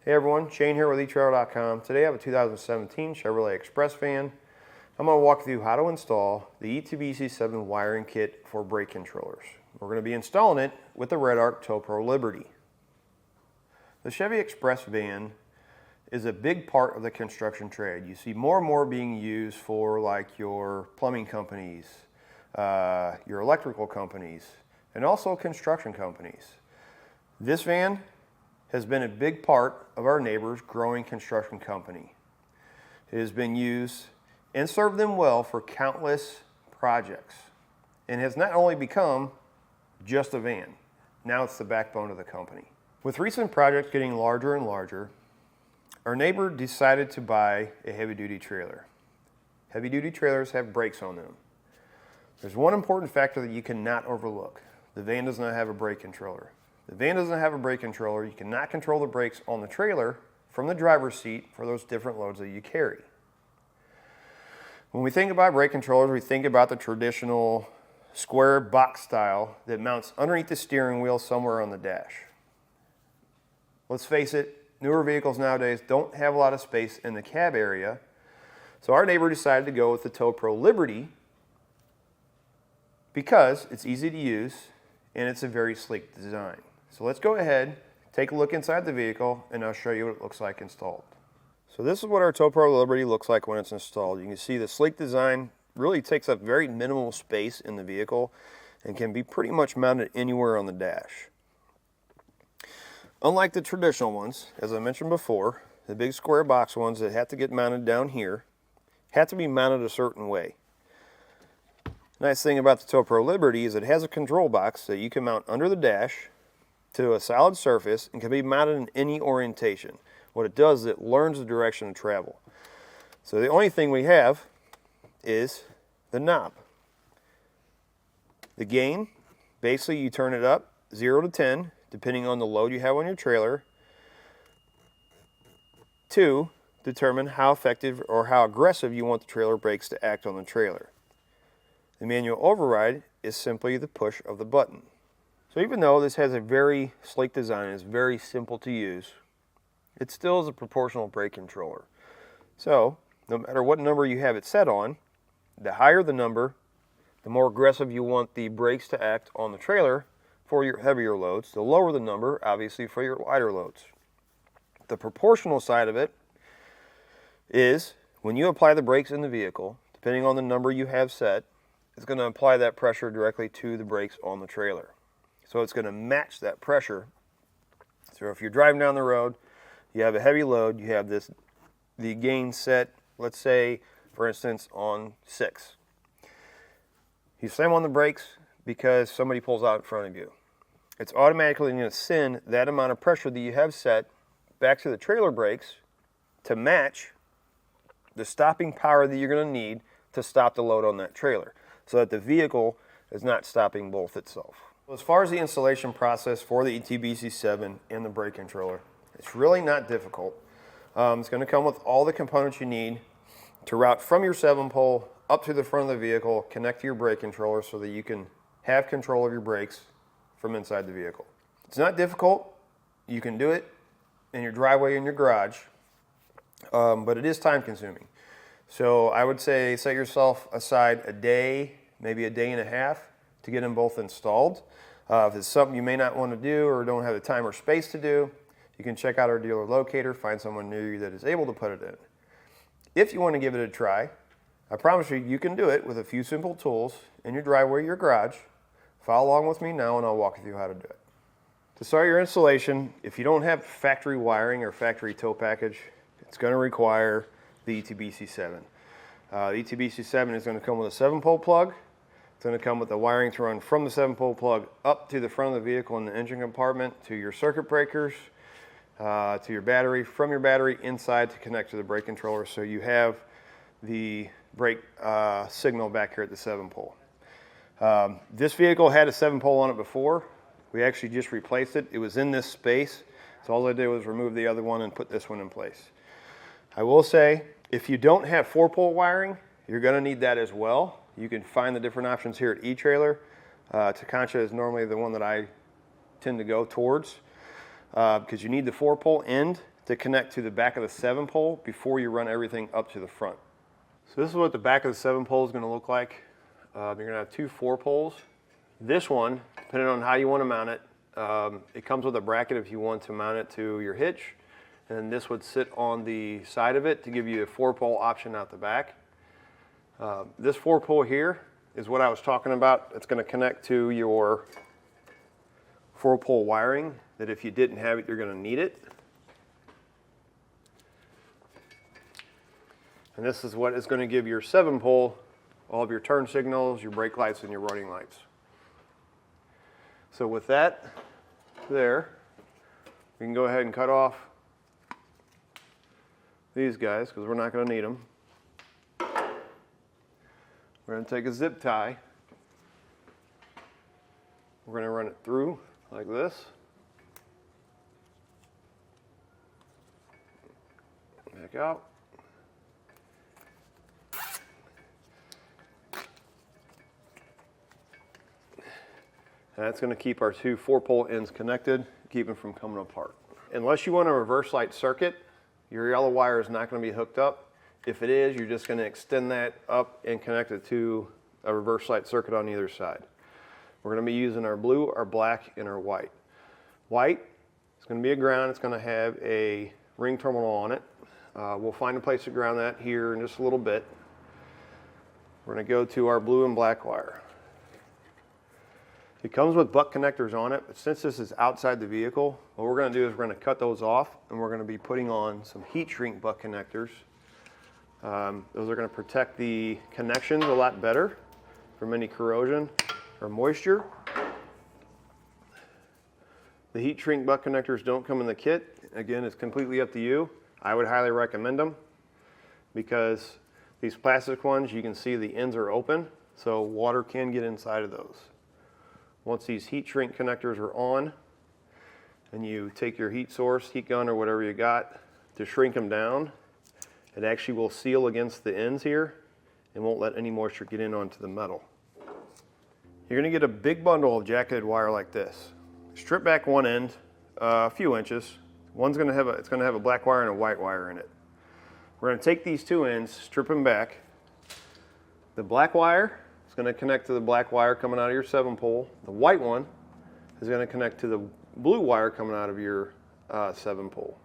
Hey everyone, Shane here with etrailer.com. Today I have a 2017 Chevrolet Express van. I'm going to walk you through how to install the ETBC7 wiring kit for brake controllers. We're going to be installing it with the RedArc Tow Pro Liberty. The Chevy Express van is a big part of the construction trade. You see more and more being used for like your plumbing companies, your electrical companies, and also construction companies. This van has been a big part of our neighbor's growing construction company. It has been used and served them well for countless projects and has not only become just a van, now it's the backbone of the company. With recent projects getting larger and larger, our neighbor decided to buy a heavy-duty trailer. Heavy-duty trailers have brakes on them. There's one important factor that you cannot overlook. The van does not have a brake controller. The van doesn't have a brake controller. You cannot control the brakes on the trailer from the driver's seat for those different loads that you carry. When we think about brake controllers, we think about the traditional square box style that mounts underneath the steering wheel somewhere on the dash. Let's face it, newer vehicles nowadays don't have a lot of space in the cab area, so our neighbor decided to go with the Tow Pro Liberty because it's easy to use and it's a very sleek design. So let's go ahead, take a look inside the vehicle, and I'll show you what it looks like installed. So this is what our Tow Pro Liberty looks like when it's installed. You can see the sleek design really takes up very minimal space in the vehicle and can be pretty much mounted anywhere on the dash. Unlike the traditional ones, as I mentioned before, the big square box ones that have to get mounted down here have to be mounted a certain way. Nice thing about the Tow Pro Liberty is it has a control box that you can mount under the dash to a solid surface and can be mounted in any orientation. What it does is it learns the direction of travel. So the only thing we have is the knob. The gain, basically you turn it up 0 to 10 depending on the load you have on your trailer to determine how effective or how aggressive you want the trailer brakes to act on the trailer. The manual override is simply the push of the button. So even though this has a very sleek design and is very simple to use, it still is a proportional brake controller. So no matter what number you have it set on, the higher the number, the more aggressive you want the brakes to act on the trailer for your heavier loads. The lower the number, obviously, for your lighter loads. The proportional side of it is when you apply the brakes in the vehicle, depending on the number you have set, it's going to apply that pressure directly to the brakes on the trailer. So it's going to match that pressure. So if you're driving down the road, you have a heavy load, you have the gain set, let's say, for instance, on 6. You slam on the brakes because somebody pulls out in front of you. It's automatically going to send that amount of pressure that you have set back to the trailer brakes to match the stopping power that you're going to need to stop the load on that trailer, so that the vehicle is not stopping both itself. As far as the installation process for the ETBC7 and the brake controller, it's really not difficult. It's going to come with all the components you need to route from your 7-pole up to the front of the vehicle, connect to your brake controller so that you can have control of your brakes from inside the vehicle. It's not difficult. You can do it in your driveway, in your garage, but it is time consuming. So I would say set yourself aside a day, maybe a day and a half to get them both installed. If it's something you may not want to do or don't have the time or space to do, you can check out our dealer locator, find someone near you that is able to put it in. If you want to give it a try, I promise you, you can do it with a few simple tools in your driveway or your garage. Follow along with me now and I'll walk you through how to do it. To start your installation, if you don't have factory wiring or factory tow package, it's going to require the ETBC7. The ETBC7 is going to come with a 7-pole plug. It's going to come with the wiring to run from the 7-pole plug up to the front of the vehicle in the engine compartment, to your circuit breakers, to your battery, from your battery inside to connect to the brake controller, so you have the brake signal back here at the 7-pole. This vehicle had a 7-pole on it before. We actually just replaced it. It was in this space, so all I did was remove the other one and put this one in place. I will say, if you don't have 4-pole wiring, you're going to need that as well. You can find the different options here at eTrailer. Takancha is normally the one that I tend to go towards because you need the 4-pole end to connect to the back of the 7-pole before you run everything up to the front. So this is what the back of the 7-pole is going to look like. You're going to have 2 4-poles. This one, depending on how you want to mount it, it comes with a bracket if you want to mount it to your hitch. And this would sit on the side of it to give you a 4-pole option out the back. This 4-pole here is what I was talking about. It's going to connect to your 4-pole wiring, that if you didn't have it, you're going to need it. And this is what is going to give your 7-pole all of your turn signals, your brake lights, and your running lights. So with that there, we can go ahead and cut off these guys because we're not going to need them. We're going to take a zip tie. We're going to run it through like this. Back out. And that's going to keep our 2 4-pole ends connected, keep them from coming apart. Unless you want a reverse light circuit, your yellow wire is not going to be hooked up. If it is, you're just going to extend that up and connect it to a reverse light circuit on either side. We're going to be using our blue, our black, and our white. White is going to be a ground. It's going to have a ring terminal on it. We'll find a place to ground that here in just a little bit. We're going to go to our blue and black wire. It comes with butt connectors on it, but since this is outside the vehicle, what we're going to do is we're going to cut those off, and we're going to be putting on some heat shrink butt connectors. Those are going to protect the connections a lot better from any corrosion or moisture. The heat shrink butt connectors don't come in the kit. Again, it's completely up to you. I would highly recommend them because these plastic ones, you can see the ends are open, so water can get inside of those. Once these heat shrink connectors are on, and you take your heat source, heat gun, or whatever you got to shrink them down, it actually will seal against the ends here and won't let any moisture get in onto the metal. You're going to get a big bundle of jacketed wire like this. Strip back one end a few inches. It's going to have a black wire and a white wire in it. We're going to take these 2 ends, strip them back. The black wire is going to connect to the black wire coming out of your 7-pole. The white one is going to connect to the blue wire coming out of your 7-pole.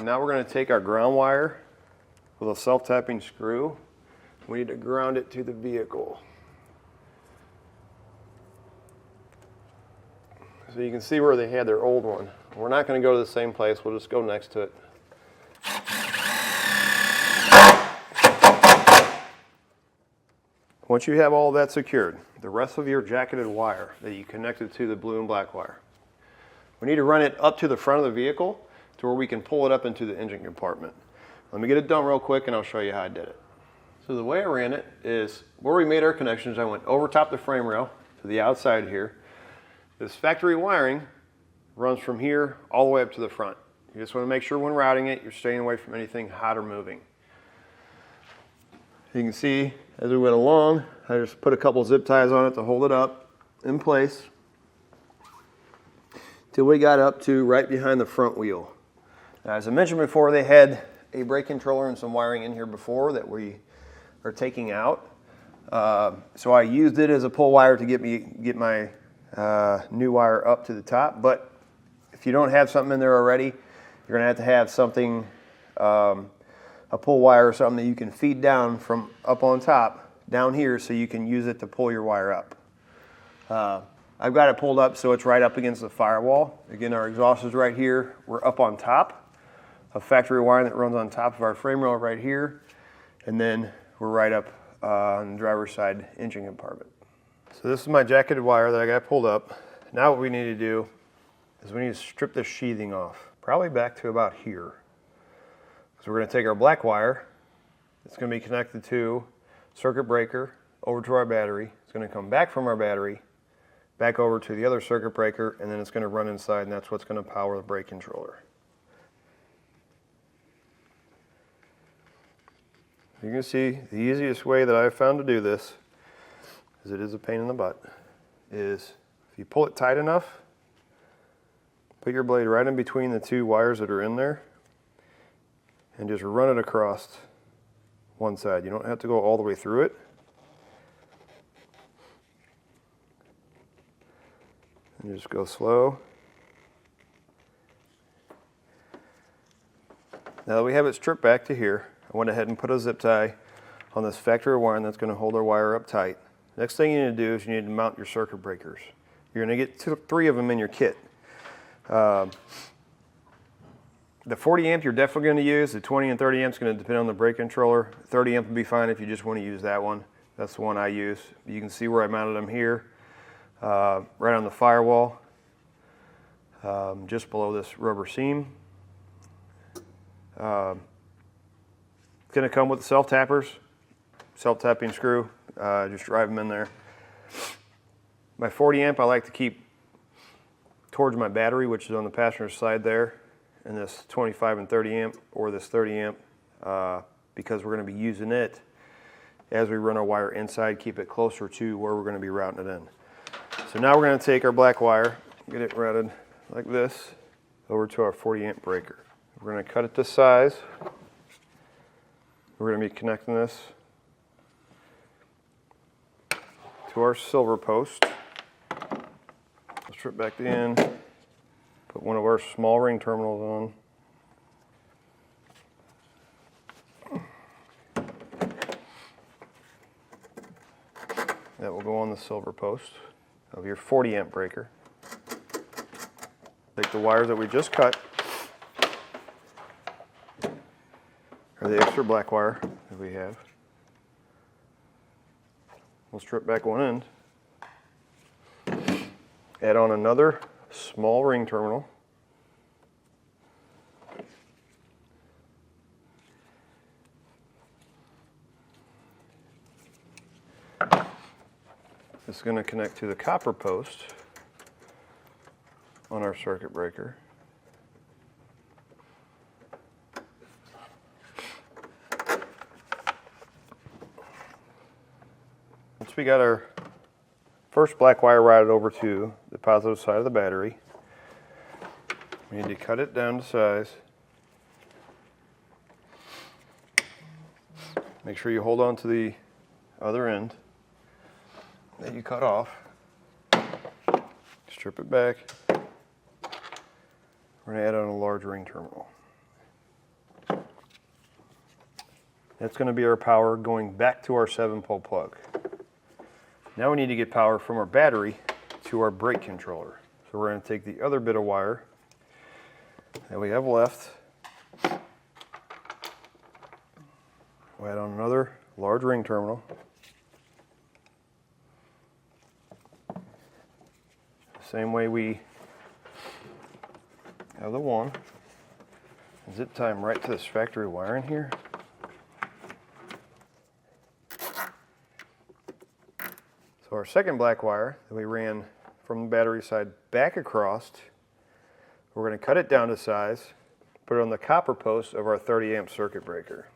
Now we're going to take our ground wire with a self-tapping screw. We need to ground it to the vehicle. So you can see where they had their old one. We're not going to go to the same place, we'll just go next to it. Once you have all that secured, the rest of your jacketed wire that you connected to the blue and black wire, we need to run it up to the front of the vehicle to where we can pull it up into the engine compartment. Let me get it done real quick and I'll show you how I did it. So the way I ran it is, where we made our connections, I went over top the frame rail to the outside here. This factory wiring runs from here all the way up to the front. You just want to make sure when routing it, you're staying away from anything hot or moving. You can see as we went along, I just put a couple zip ties on it to hold it up in place till we got up to right behind the front wheel. Now, as I mentioned before, they had a brake controller and some wiring in here before that we are taking out. So I used it as a pull wire to get my new wire up to the top. But if you don't have something in there already, you're going to have something, a pull wire or something that you can feed down from up on top down here so you can use it to pull your wire up. I've got it pulled up so it's right up against the firewall. Again, our exhaust is right here. We're up on top of factory wiring that runs on top of our frame rail right here. And then we're right up on the driver's side engine compartment. So this is my jacketed wire that I got pulled up. Now what we need to do is we need to strip this sheathing off, probably back to about here. So we're going to take our black wire. It's going to be connected to circuit breaker over to our battery. It's going to come back from our battery back over to the other circuit breaker, and then it's going to run inside, and that's what's going to power the brake controller. You can see the easiest way that I've found to do this, because it is a pain in the butt, is if you pull it tight enough, put your blade right in between the two wires that are in there, and just run it across one side. You don't have to go all the way through it. And just go slow. Now that we have it stripped back to here, I went ahead and put a zip tie on this factory wiring that's going to hold our wire up tight. Next thing you need to do is you need to mount your circuit breakers. You're going to get 3 of them in your kit. The 40 amp you're definitely going to use. The 20 and 30 amp is going to depend on the brake controller. 30 amp would be fine if you just want to use that one. That's the one I use. You can see where I mounted them here, right on the firewall, just below this rubber seam. It's going to come with the self-tappers, self-tapping screw. Just drive them in there. My 40 amp I like to keep towards my battery, which is on the passenger side there, and this 25 and 30 amp, or this 30 amp, because we're going to be using it as we run our wire inside, keep it closer to where we're going to be routing it in. So now we're going to take our black wire, get it routed like this, over to our 40 amp breaker. We're going to cut it to size. We're going to be connecting this to our silver post. Strip back the end, put one of our small ring terminals on. That will go on the silver post of your 40 amp breaker. Take the wires that we just cut, or the extra black wire that we have. We'll strip back one end. Add on another small ring terminal. This is going to connect to the copper post on our circuit breaker. Once we got our first black wire routed over to the positive side of the battery, we need to cut it down to size. Make sure you hold on to the other end that you cut off. Strip it back. We're going to add on a large ring terminal. That's going to be our power going back to our 7-pole plug. Now we need to get power from our battery to our brake controller. So we're going to take the other bit of wire that we have left. We'll add on another large ring terminal. Same way we have the one. Zip tie them right to this factory wire in here. So our second black wire that we ran from the battery side back across, we're going to cut it down to size, put it on the copper post of our 30 amp circuit breaker.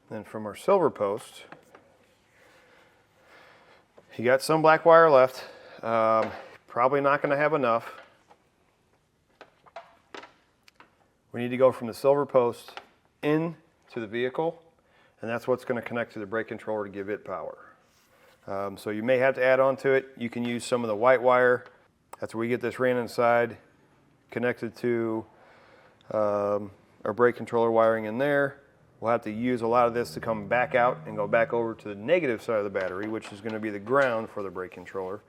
Then from our silver post, you got some black wire left. Probably not going to have enough. We need to go from the silver post into the vehicle, and that's what's going to connect to the brake controller to give it power. So you may have to add on to it. You can use some of the white wire. That's where we get this ran inside, connected to our brake controller wiring in there. We'll have to use a lot of this to come back out and go back over to the negative side of the battery, which is going to be the ground for the brake controller.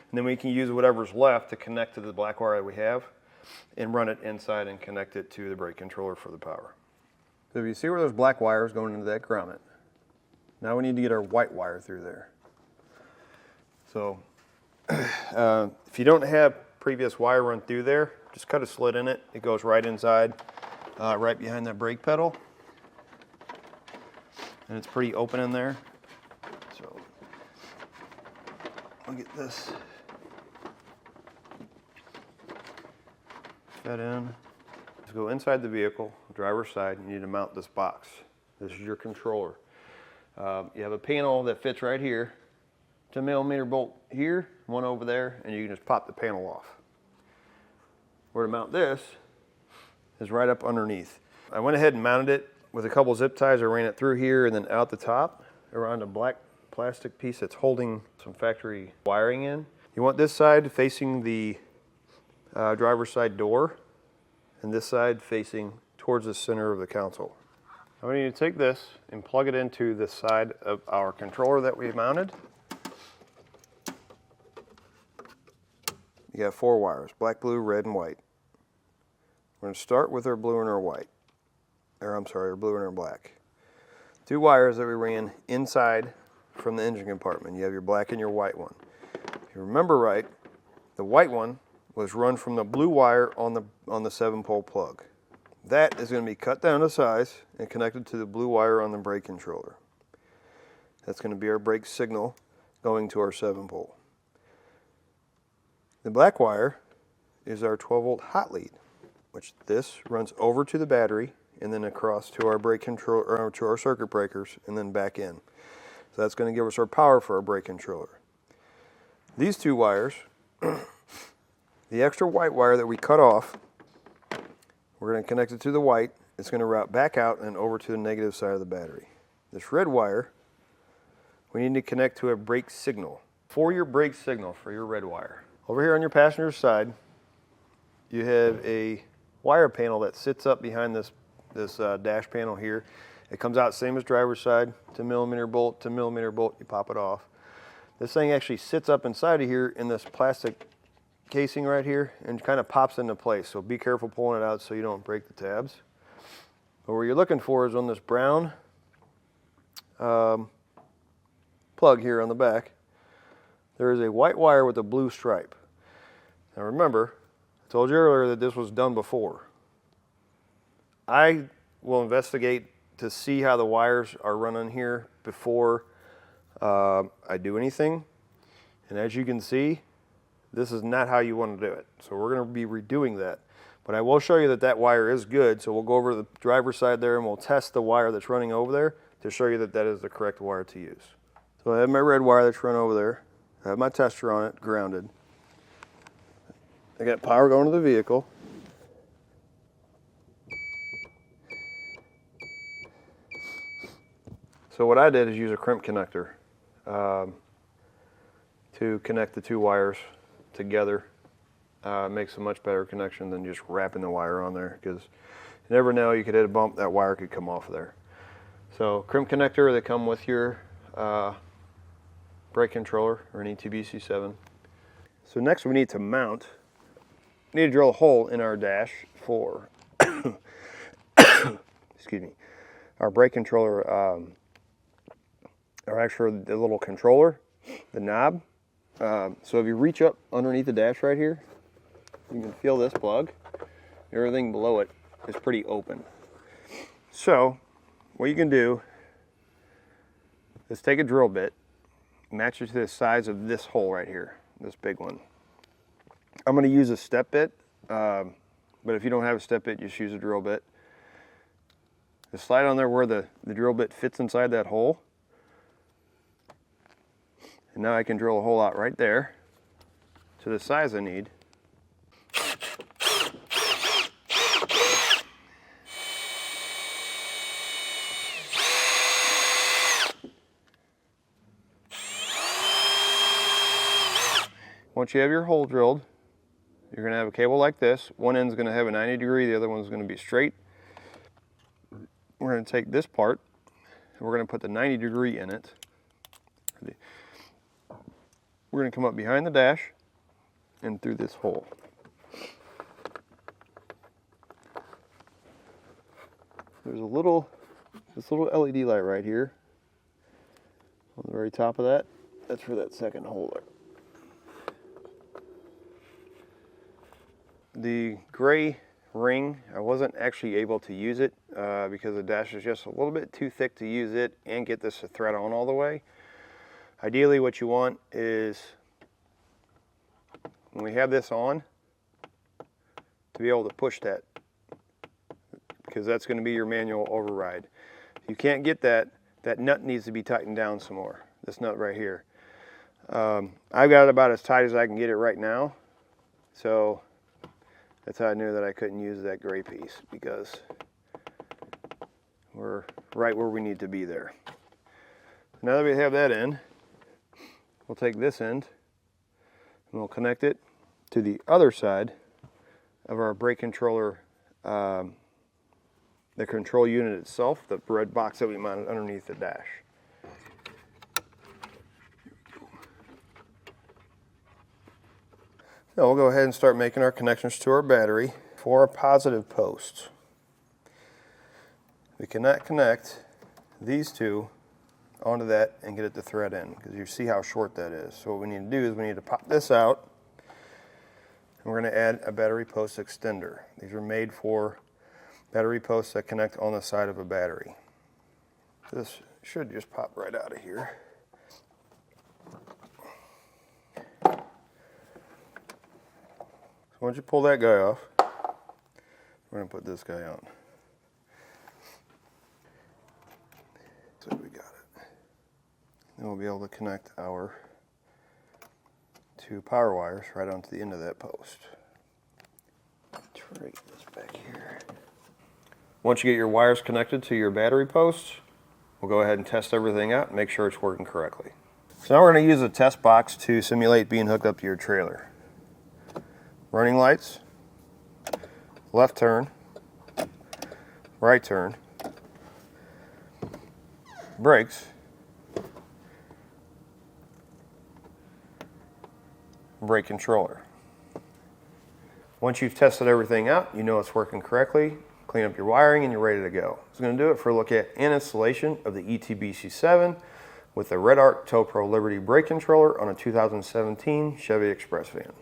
And then we can use whatever's left to connect to the black wire that we have and run it inside and connect it to the brake controller for the power. So if you see where those black wires going into that grommet, now we need to get our white wire through there. So if you don't have previous wire run through there, just cut a slit in it. It goes right inside, right behind that brake pedal. And it's pretty open in there. So I'll get this fed in. To go inside the vehicle, driver's side, you need to mount this box. This is your controller. You have a panel that fits right here, 10mm bolt here, one over there, and you can just pop the panel off. Where to mount this is right up underneath. I went ahead and mounted it with a couple zip ties. I ran it through here and then out the top around a black plastic piece that's holding some factory wiring in. You want this side facing the driver's side door and this side facing towards the center of the console. Now we need to take this and plug it into the side of our controller that we mounted. You got 4 wires, black, blue, red, and white. We're going to start with our blue and our white. Or I'm sorry, our blue and our black. 2 wires that we ran inside from the engine compartment. You have your black and your white one. If you remember right, the white one was run from the blue wire on the 7-pole plug. That is going to be cut down to size and connected to the blue wire on the brake controller. That's going to be our brake signal going to our 7-pole. The black wire is our 12-volt hot lead, which this runs over to the battery and then across to our brake control, or to our circuit breakers, and then back in. So that's going to give us our power for our brake controller. These 2 wires, the extra white wire that we cut off, we're going to connect it to the white. It's going to route back out and over to the negative side of the battery. This red wire, we need to connect to a brake signal. For your brake signal, for your red wire. Over here on your passenger side, you have a wire panel that sits up behind this dash panel here. It comes out same as driver's side, 10mm bolt, 10mm bolt, you pop it off. This thing actually sits up inside of here in this plastic casing right here and kind of pops into place. So be careful pulling it out so you don't break the tabs. But what you're looking for is on this brown plug here on the back, there is a white wire with a blue stripe. Now remember, I told you earlier that this was done before. I will investigate to see how the wires are running here before I do anything. And as you can see, this is not how you want to do it. So we're going to be redoing that. But I will show you that that wire is good. So we'll go over to the driver's side there and we'll test the wire that's running over there to show you that that is the correct wire to use. So I have my red wire that's run over there. I have my tester on it, grounded. I got power going to the vehicle. So what I did is use a crimp connector to connect the 2 wires together. It makes a much better connection than just wrapping the wire on there, because you never know, you could hit a bump, that wire could come off of there. So crimp connector, they come with your brake controller or an ETBC7. So next we need to mount, we need to drill a hole in our dash for excuse me, our brake controller, or actually the little controller, the knob. So if you reach up underneath the dash right here, you can feel this plug. Everything below it is pretty open. So what you can do is take a drill bit, match it to the size of this hole right here, this big one. I'm going to use a step bit, but if you don't have a step bit, just use a drill bit. Just slide on there where the drill bit fits inside that hole. And now I can drill a hole out right there to the size I need. Once you have your hole drilled, you're going to have a cable like this. One end's going to have a 90 degree, the other one's going to be straight. We're going to take this part and we're going to put the 90 degree in it. We're going to come up behind the dash and through this hole. There's this little LED light right here on the very top of that. That's for that second hole there. The gray ring, I wasn't actually able to use it because the dash is just a little bit too thick to use it and get this to thread on all the way. Ideally what you want is, when we have this on, to be able to push that because that's going to be your manual override. If you can't get that, that nut needs to be tightened down some more. This nut right here. I've got it about as tight as I can get it right now. So that's how I knew that I couldn't use that gray piece, because we're right where we need to be there. Now that we have that end, we'll take this end and we'll connect it to the other side of our brake controller, the control unit itself, the red box that we mounted underneath the dash. Now we'll go ahead and start making our connections to our battery for a positive post. We cannot connect these two onto that and get it to thread in, because you see how short that is. So what we need to do is we need to pop this out, and we're going to add a battery post extender. These are made for battery posts that connect on the side of a battery. This should just pop right out of here. So once you pull that guy off, we're going to put this guy on. So we got it. Then we'll be able to connect our two power wires right onto the end of that post. Right this back here. Once you get your wires connected to your battery posts, we'll go ahead and test everything out and make sure it's working correctly. So now we're going to use a test box to simulate being hooked up to your trailer. Running lights, left turn, right turn, brakes, brake controller. Once you've tested everything out, you know it's working correctly, clean up your wiring, and you're ready to go. So going to do it for a look at and installation of the ETBC7 with the RedArc Tow Pro Liberty brake controller on a 2017 Chevy Express van.